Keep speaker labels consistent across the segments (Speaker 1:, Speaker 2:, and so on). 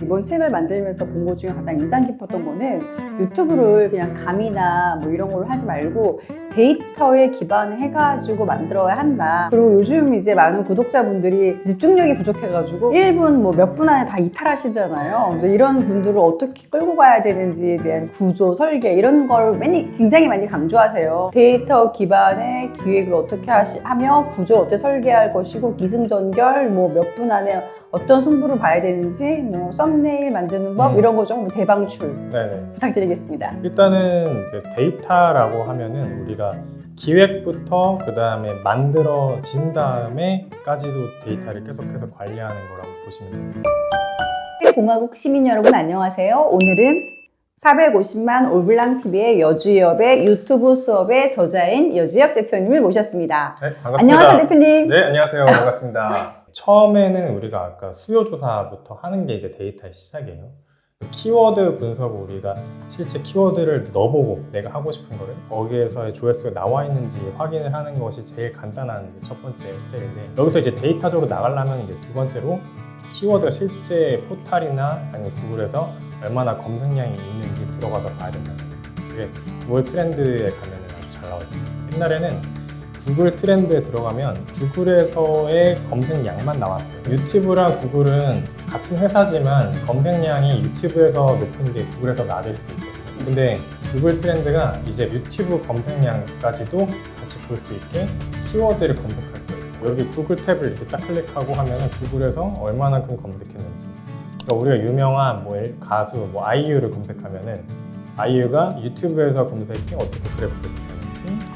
Speaker 1: 이번 책을 만들면서 본 것 중에 가장 인상 깊었던 거는 유튜브를 그냥 감이나 뭐 이런 걸로 하지 말고 데이터에 기반해가지고 만들어야 한다. 그리고 요즘 이제 많은 구독자분들이 집중력이 부족해가지고 1분 뭐 몇 분 안에 다 이탈하시잖아요. 근데 이런 분들을 어떻게 끌고 가야 되는지에 대한 구조, 설계 이런 걸 굉장히 많이 강조하세요. 데이터 기반의 기획을 어떻게 하며 구조를 어떻게 설계할 것이고 기승전결 뭐 몇 분 안에 어떤 승부를 봐야 되는지 뭐 썸네일 만드는 법 이런 거 좀 대방출
Speaker 2: 네네.
Speaker 1: 부탁드리겠습니다.
Speaker 2: 일단은 이제 데이터라고 하면은 우리가 기획부터 그 다음에 만들어진 다음에까지도 데이터를 계속해서 관리하는 거라고 보시면 됩니다.
Speaker 1: 공화국 시민 여러분 안녕하세요. 오늘은 450만 올블랑TV의 여주엽의 유튜브 수업의 저자인 여주엽 대표님을 모셨습니다.
Speaker 2: 네, 반갑습니다.
Speaker 1: 안녕하세요 대표님.
Speaker 2: 네, 안녕하세요. 반갑습니다. 처음에는 우리가 아까 수요조사부터 하는 게 이제 데이터의 시작이에요. 키워드 분석, 우리가 실제 키워드를 넣어보고 내가 하고 싶은 거를 거기에서의 조회수가 나와 있는지 확인을 하는 것이 제일 간단한 첫 번째 스텝인데, 여기서 이제 데이터적으로 나가려면 이제 두 번째로 키워드가 실제 포탈이나 아니면 구글에서 얼마나 검색량이 있는지 들어가서 봐야 된다. 그게 구글 트렌드에 가면 아주 잘 나와 있습니다. 옛날에는 구글 트렌드에 들어가면 구글에서의 검색량만 나왔어요. 유튜브랑 구글은 같은 회사지만 검색량이 유튜브에서 높은 게 구글에서 낮을 수도 있거든요. 근데 구글 트렌드가 이제 유튜브 검색량까지도 같이 볼 수 있게 키워드를 검색할 수 있어요. 여기 구글 탭을 이렇게 딱 클릭하고 하면 구글에서 얼마만큼 검색했는지, 그러니까 우리가 유명한 가수 아이유를 검색하면은 아이유가 유튜브에서 검색이 어떻게 그래프를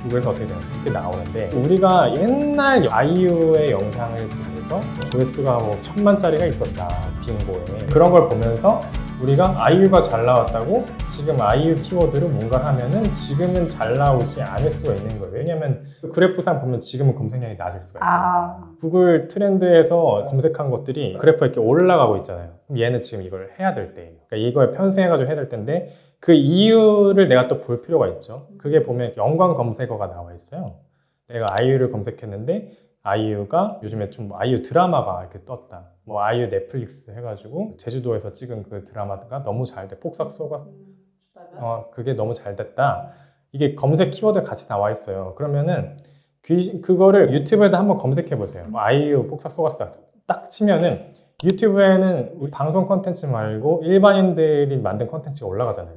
Speaker 2: 구글에서 어떻게 되는지 이렇게 나오는데, 우리가 옛날 아이유의 영상을 보면서 조회수가 1000만짜리가 있었다, 빙고에 그런 걸 보면서 우리가 아이유가 잘 나왔다고 지금 아이유 키워드로 뭔가 하면은 지금은 잘 나오지 않을 수가 있는 거예요. 왜냐면 그 그래프상 보면 지금은 검색량이 낮을 수가 있어요. 구글 트렌드에서 검색한 것들이 그래프가 이렇게 올라가고 있잖아요. 그럼 얘는 지금 이걸 해야 될 때예요. 그러니까 이거에 편승해가지고 해야 될 텐데, 그 이유를 내가 또 볼 필요가 있죠. 그게 보면 연관 검색어가 나와 있어요. 내가 아이유를 검색했는데 아이유가 요즘에 좀 아이유 드라마가 이렇게 떴다. 아이유 넷플릭스 해가지고 제주도에서 찍은 그 드라마가 너무 잘 돼. 폭삭 속았. 그게 너무 잘 됐다. 이게 검색 키워드 같이 나와 있어요. 그러면은 그거를 유튜브에다 한번 검색해 보세요. 아이유 폭삭 속았다 딱 치면은 유튜브에는 우리 방송 콘텐츠 말고 일반인들이 만든 콘텐츠가 올라가잖아요.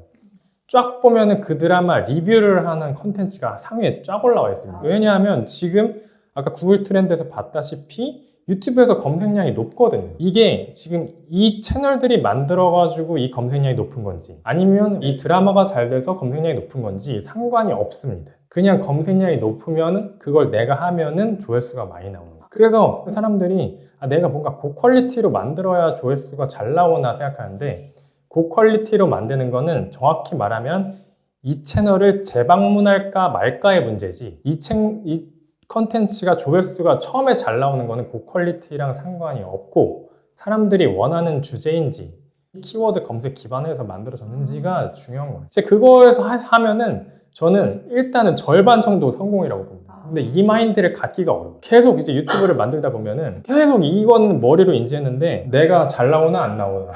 Speaker 2: 쫙 보면은 그 드라마 리뷰를 하는 콘텐츠가 상위에 쫙 올라와 있습니다. 왜냐하면 지금 아까 구글 트렌드에서 봤다시피 유튜브에서 검색량이 높거든요. 이게 지금 이 채널들이 만들어가지고 이 검색량이 높은 건지 아니면 이 드라마가 잘 돼서 검색량이 높은 건지 상관이 없습니다. 그냥 검색량이 높으면 그걸 내가 하면은 조회수가 많이 나오는 거예요. 그래서 사람들이 내가 뭔가 고퀄리티로 만들어야 조회수가 잘 나오나 생각하는데, 고퀄리티로 만드는 거는 정확히 말하면 이 채널을 재방문할까 말까의 문제지, 이 컨텐츠가 조회수가 처음에 잘 나오는 거는 고퀄리티랑 상관이 없고 사람들이 원하는 주제인지 키워드 검색 기반에서 만들어졌는지가 중요한 거예요. 이제 그거에서 하면은 저는 일단은 절반 정도 성공이라고 봅니다. 근데 이 마인드를 갖기가 어려워요. 계속 이제 유튜브를 만들다 보면은 계속 이건 머리로 인지했는데 내가 잘 나오나 안 나오나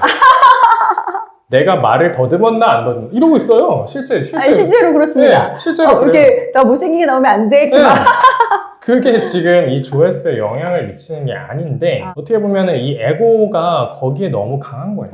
Speaker 2: 내가 말을 더듬었나 안 더듬었나 이러고 있어요. 실제로
Speaker 1: 그렇습니다.
Speaker 2: 네, 실제로
Speaker 1: 이렇게 나 못생기게 나오면 안 돼.
Speaker 2: 네. 그게 지금 이 조회수에 영향을 미치는 게 아닌데, 어떻게 보면은 이 에고가 거기에 너무 강한 거예요.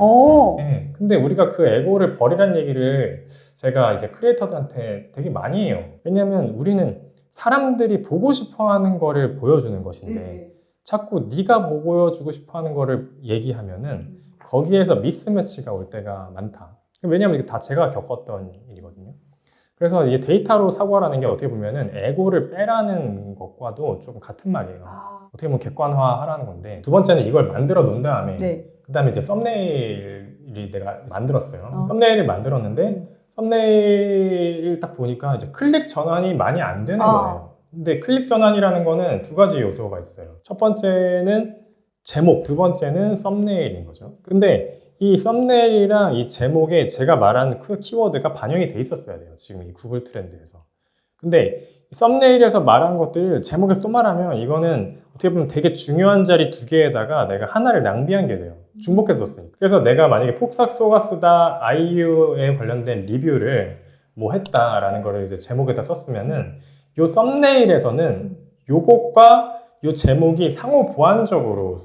Speaker 2: 네. 근데 우리가 그 에고를 버리란 얘기를 제가 이제 크리에이터들한테 되게 많이 해요. 왜냐면 우리는 사람들이 보고 싶어 하는 거를 보여주는 것인데 자꾸 네가 보여주고 싶어 하는 거를 얘기하면은 거기에서 미스매치가 올 때가 많다. 왜냐면 이게 다 제가 겪었던 일이거든요. 그래서 이게 데이터로 사고하라는 게 어떻게 보면은 에고를 빼라는 것과도 조금 같은 말이에요. 어떻게 보면 객관화하라는 건데, 두 번째는 이걸 만들어 놓은 다음에 그 다음에 이제 썸네일이 내가 만들었어요. 썸네일을 만들었는데 썸네일을 딱 보니까 이제 클릭 전환이 많이 안 되는 거예요. 근데 클릭 전환이라는 거는 두 가지 요소가 있어요. 첫 번째는 제목, 두 번째는 썸네일인 거죠. 근데 이 썸네일이랑 이 제목에 제가 말한 그 키워드가 반영이 돼 있었어야 돼요. 지금 이 구글 트렌드에서. 근데 썸네일에서 말한 것들을 제목에서 또 말하면 이거는 어떻게 보면 되게 중요한 자리 두 개에다가 내가 하나를 낭비한 게 돼요. 중복해서 썼으니까. 그래서 내가 만약에 폭삭 소가수다 아이유에 관련된 리뷰를 뭐 했다라는 거를 이제 제목에다 썼으면은 요 썸네일에서는 요것과 요 제목이 상호 보완적으로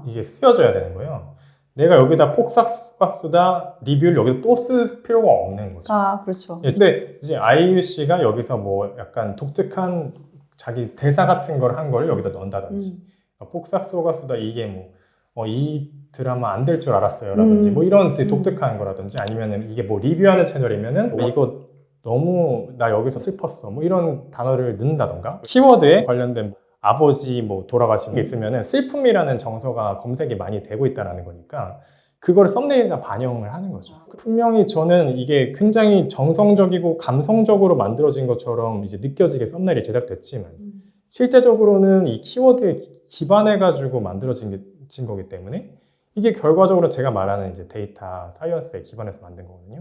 Speaker 2: 이게 쓰여져야 되는 거예요. 내가 여기다 폭삭 소가수다 리뷰를 여기다 또 쓸 필요가 없는 거죠.
Speaker 1: 그렇죠.
Speaker 2: 예, 근데 이제 아이유 씨가 여기서 뭐 약간 독특한 자기 대사 같은 걸 한 걸 여기다 넣는다든지 폭삭 소가수다 이게 뭐 이 드라마 안 될 줄 알았어요 라든지 뭐 이런 독특한 거라든지 아니면은 이게 뭐 리뷰하는 채널이면은 이거 너무 나 여기서 슬펐어 뭐 이런 단어를 넣는다던가 키워드에 관련된 아버지 뭐 돌아가신 게 있으면은 슬픔이라는 정서가 검색이 많이 되고 있다는 거니까 그걸 썸네일에다 반영을 하는 거죠. 분명히 저는 이게 굉장히 정성적이고 감성적으로 만들어진 것처럼 이제 느껴지게 썸네일이 제작됐지만 실제적으로는 이 키워드에 기반해가지고 만들어진 거기 때문에 이게 결과적으로 제가 말하는 이제 데이터 사이언스에 기반해서 만든 거거든요.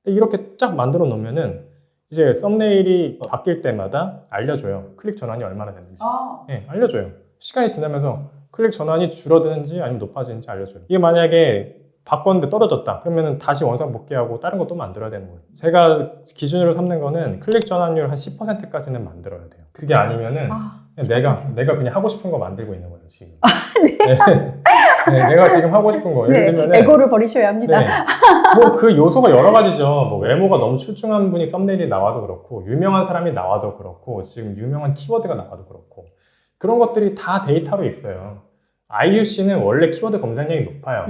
Speaker 2: 근데 이렇게 쫙 만들어 놓으면은 이제 썸네일이 바뀔 때마다 알려줘요. 클릭 전환이 얼마나 됐는지. 네, 알려줘요. 시간이 지나면서 클릭 전환이 줄어드는지 아니면 높아지는지 알려줘요. 이게 만약에 바꿨는데 떨어졌다 그러면 다시 원상 복귀하고 다른 것도 만들어야 되는 거예요. 제가 기준으로 삼는 거는 클릭 전환율 한 10%까지는 만들어야 돼요. 그게 아니면은 그냥 내가 그냥 하고 싶은 거 만들고 있는 거예요 지금. 네, 내가 지금 하고 싶은 거 예를 들면
Speaker 1: 에고를 버리셔야 합니다.
Speaker 2: 뭐 그 요소가 여러 가지죠. 뭐 외모가 너무 출중한 분이 썸네일이 나와도 그렇고 유명한 사람이 나와도 그렇고 지금 유명한 키워드가 나와도 그렇고 그런 것들이 다 데이터로 있어요. 아이유 씨는 원래 키워드 검색량이 높아요.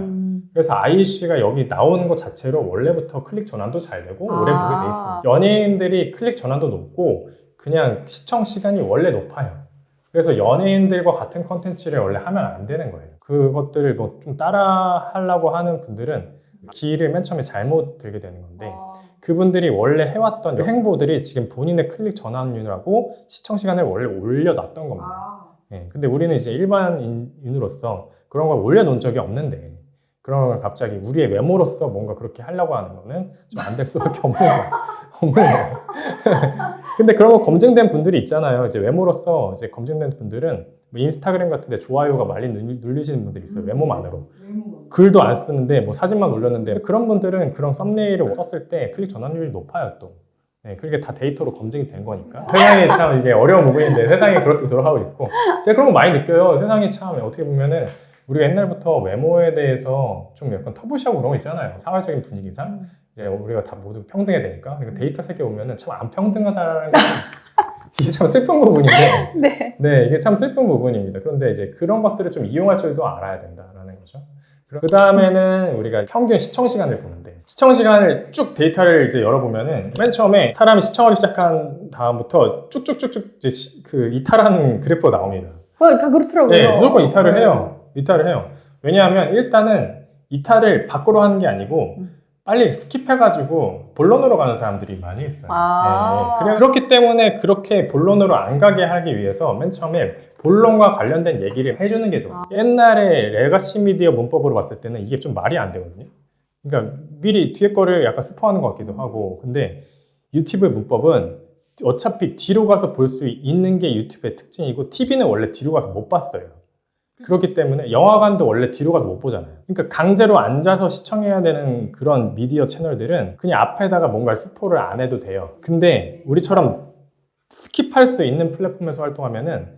Speaker 2: 그래서 아이유 씨가 여기 나오는 것 자체로 원래부터 클릭 전환도 잘 되고 오래 보게 돼 있습니다. 연예인들이 클릭 전환도 높고 그냥 시청 시간이 원래 높아요. 그래서 연예인들과 같은 컨텐츠를 원래 하면 안 되는 거예요. 그것들을 뭐 좀 따라 하려고 하는 분들은 길을 맨 처음에 잘못 들게 되는 건데 그분들이 원래 해왔던 행보들이 지금 본인의 클릭 전환율하고 시청 시간을 원래 올려놨던 겁니다. 네, 근데 우리는 이제 일반인으로서 그런 걸 올려놓은 적이 없는데 그런 걸 갑자기 우리의 외모로서 뭔가 그렇게 하려고 하는 거는 좀 안 될 수밖에 없는 거예요. 근데 그런 거 검증된 분들이 있잖아요. 이제 외모로서 이제 검증된 분들은 뭐 인스타그램 같은데 좋아요가 많이 눌리시는 분들이 있어요. 외모만으로. 글도 안 쓰는데 뭐 사진만 올렸는데 그런 분들은 그런 썸네일을 썼을 때 클릭 전환율이 높아요 또. 네, 그게 다 데이터로 검증이 된 거니까. 세상이 참 이게 어려운 부분인데 세상이 그렇게 돌아가고 있고 제가 그런 거 많이 느껴요. 세상이 참 어떻게 보면은 우리가 옛날부터 외모에 대해서 좀 약간 터부시하고 그런 거 있잖아요. 사회적인 분위기상 이제 우리가 다 모두 평등해야 되니까. 그러니까 데이터 세계에 오면은 참 안 평등하다는 게 이게 참 슬픈 부분인데 네, 이게 참 슬픈 부분입니다. 그런데 이제 그런 것들을 좀 이용할 줄도 알아야 된다라는 거죠. 그 다음에는 우리가 평균 시청 시간을 보는데 시청 시간을 쭉 데이터를 이제 열어보면은 맨 처음에 사람이 시청하기 시작한 다음부터 쭉쭉쭉쭉 이제 그 이탈하는 그래프가 나옵니다.
Speaker 1: 다 그렇더라고요.
Speaker 2: 네, 무조건 이탈을 해요. 이탈을 해요. 왜냐하면 일단은 이탈을 밖으로 하는 게 아니고 빨리 스킵해가지고 본론으로 가는 사람들이 많이 있어요. 네, 그렇기 때문에 그렇게 본론으로 안 가게 하기 위해서 맨 처음에 본론과 관련된 얘기를 해주는 게 좋아요. 옛날에 레가시 미디어 문법으로 봤을 때는 이게 좀 말이 안 되거든요. 그러니까 미리 뒤에 거를 약간 스포하는 것 같기도 하고 근데 유튜브의 문법은 어차피 뒤로 가서 볼 수 있는 게 유튜브의 특징이고 TV는 원래 뒤로 가서 못 봤어요. 그렇기 때문에 영화관도 원래 뒤로 가서 못 보잖아요. 그러니까 강제로 앉아서 시청해야 되는 그런 미디어 채널들은 그냥 앞에다가 뭔가 스포를 안 해도 돼요. 근데 우리처럼 스킵할 수 있는 플랫폼에서 활동하면은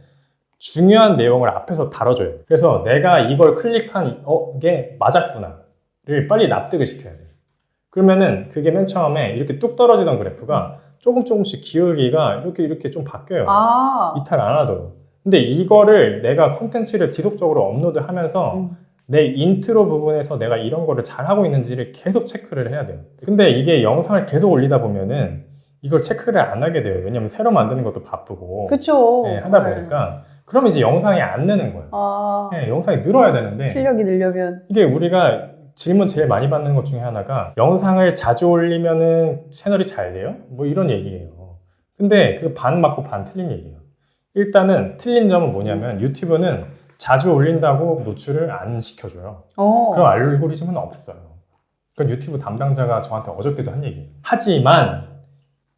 Speaker 2: 중요한 내용을 앞에서 다뤄줘요. 그래서 내가 이걸 클릭한 이게 맞았구나를 빨리 납득을 시켜야 돼요. 그러면은 그게 맨 처음에 이렇게 뚝 떨어지던 그래프가 조금씩 기울기가 이렇게 좀 바뀌어요. 이탈 안 하도록. 근데 이거를 내가 콘텐츠를 지속적으로 업로드하면서 내 인트로 부분에서 내가 이런 거를 잘하고 있는지를 계속 체크를 해야 돼요. 근데 이게 영상을 계속 올리다 보면은 이걸 체크를 안 하게 돼요. 왜냐면 새로 만드는 것도 바쁘고
Speaker 1: 그쵸.
Speaker 2: 네, 하다 보니까 그러면 이제 영상이 안 느는 거예요. 네, 영상이 늘어야 되는데
Speaker 1: 실력이 늘려면
Speaker 2: 이게 우리가 질문 제일 많이 받는 것 중에 하나가 영상을 자주 올리면은 채널이 잘 돼요? 뭐 이런 얘기예요. 근데 그 반 맞고 반 틀린 얘기예요. 일단은 틀린 점은 뭐냐면 유튜브는 자주 올린다고 노출을 안 시켜줘요. 그런 알고리즘은 없어요. 그건 유튜브 담당자가 저한테 어저께도 한 얘기예요. 하지만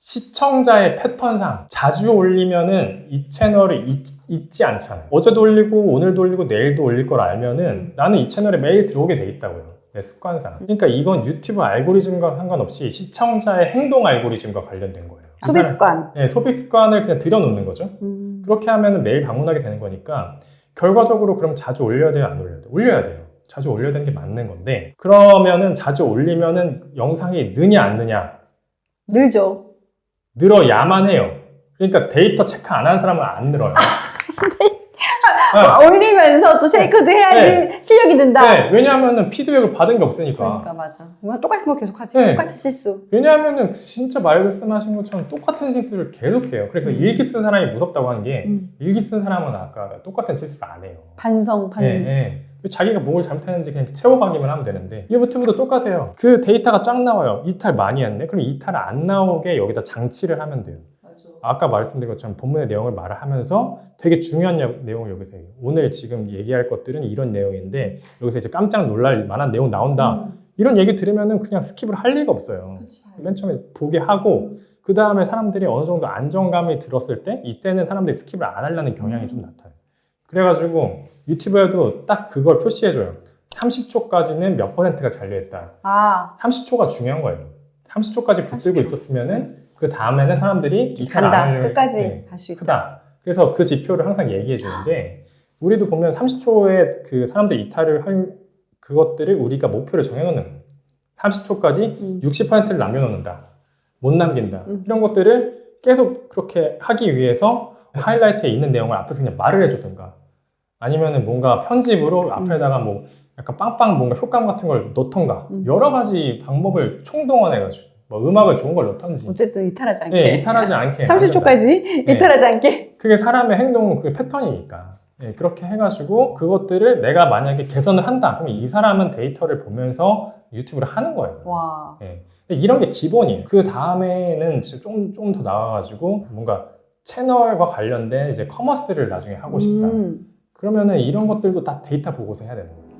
Speaker 2: 시청자의 패턴상 자주 올리면은 이 채널을 잊지 않잖아요. 어제도 올리고 오늘도 올리고 내일도 올릴 걸 알면은 나는 이 채널에 매일 들어오게 돼 있다고요. 내 습관상. 그러니까 이건 유튜브 알고리즘과 상관없이 시청자의 행동 알고리즘과 관련된 거예요.
Speaker 1: 소비 습관.
Speaker 2: 네, 소비 습관을 그냥 들여놓는 거죠. 그렇게 하면은 매일 방문하게 되는 거니까 결과적으로 그럼 자주 올려야 돼요? 안 올려야 돼요? 올려야 돼요. 자주 올려야 되는 게 맞는 건데 그러면은 자주 올리면은 영상이 느냐 안 느냐?
Speaker 1: 늘죠.
Speaker 2: 늘어야만 해요. 그러니까 데이터 체크 안 하는 사람은 안 늘어요.
Speaker 1: 올리면서 또 쉐이크도 해야지 실력이 는다.
Speaker 2: 네, 왜냐하면 피드백을 받은 게 없으니까.
Speaker 1: 그러니까 맞아. 뭔가 똑같은 거 계속 하지.
Speaker 2: 네.
Speaker 1: 똑같은 실수.
Speaker 2: 왜냐하면 진짜 말씀하신 것처럼 똑같은 실수를 계속해요. 그러니까 일기 쓴 사람이 무섭다고 하는 게 일기 쓴 사람은 아까 똑같은 실수를 안 해요.
Speaker 1: 반성.
Speaker 2: 네. 자기가 뭘 잘못했는지 그냥 채워가기만 하면 되는데 유튜브도 똑같아요. 그 데이터가 쫙 나와요. 이탈 많이 했네. 그럼 이탈 안 나오게 여기다 장치를 하면 돼요. 아까 말씀드린 것처럼 본문의 내용을 말을 하면서 되게 중요한 내용을 여기서 해요. 오늘 지금 얘기할 것들은 이런 내용인데 여기서 이제 깜짝 놀랄 만한 내용 나온다. 이런 얘기 들으면은 그냥 스킵을 할 리가 없어요.
Speaker 1: 그치.
Speaker 2: 맨 처음에 보게 하고 그 다음에 사람들이 어느 정도 안정감이 들었을 때 이때는 사람들이 스킵을 안 하려는 경향이 좀 나타나요. 그래가지고 유튜브에도 딱 그걸 표시해줘요. 30초까지는 몇 %가 잘려있다. 30초가 중요한 거예요. 30초까지 붙들고 있었으면은 그 다음에는 사람들이 이탈 안
Speaker 1: 간다.
Speaker 2: 하려고
Speaker 1: 끝까지 갈 수 있다.
Speaker 2: 크다. 그래서 그 지표를 항상 얘기해 주는데 우리도 보면 30초에 그 사람들 이탈을 할 그것들을 우리가 목표를 정해놓는 거예요. 30초까지 60%를 남겨놓는다. 못 남긴다. 이런 것들을 계속 그렇게 하기 위해서 하이라이트에 있는 내용을 앞에서 그냥 말을 해주든가 아니면은 뭔가 편집으로 앞에다가 뭐 약간 빵빵 뭔가 효과음 같은 걸 넣던가 여러 가지 방법을 총동원해가지고 뭐 음악을 좋은 걸 넣던지
Speaker 1: 어쨌든 이탈하지 않게.
Speaker 2: 네, 이탈하지 않게
Speaker 1: 30초까지
Speaker 2: 네.
Speaker 1: 이탈하지 않게.
Speaker 2: 그게 사람의 행동 그 패턴이니까 네, 그렇게 해가지고 그것들을 내가 만약에 개선을 한다 그럼 이 사람은 데이터를 보면서 유튜브를 하는 거예요.
Speaker 1: 와.
Speaker 2: 네. 이런 게 기본이에요. 그 다음에는 좀 더 나와가지고 뭔가 채널과 관련된 이제 커머스를 나중에 하고 싶다. 그러면은 이런 것들도 다 데이터 보고서 해야 되는 거예요.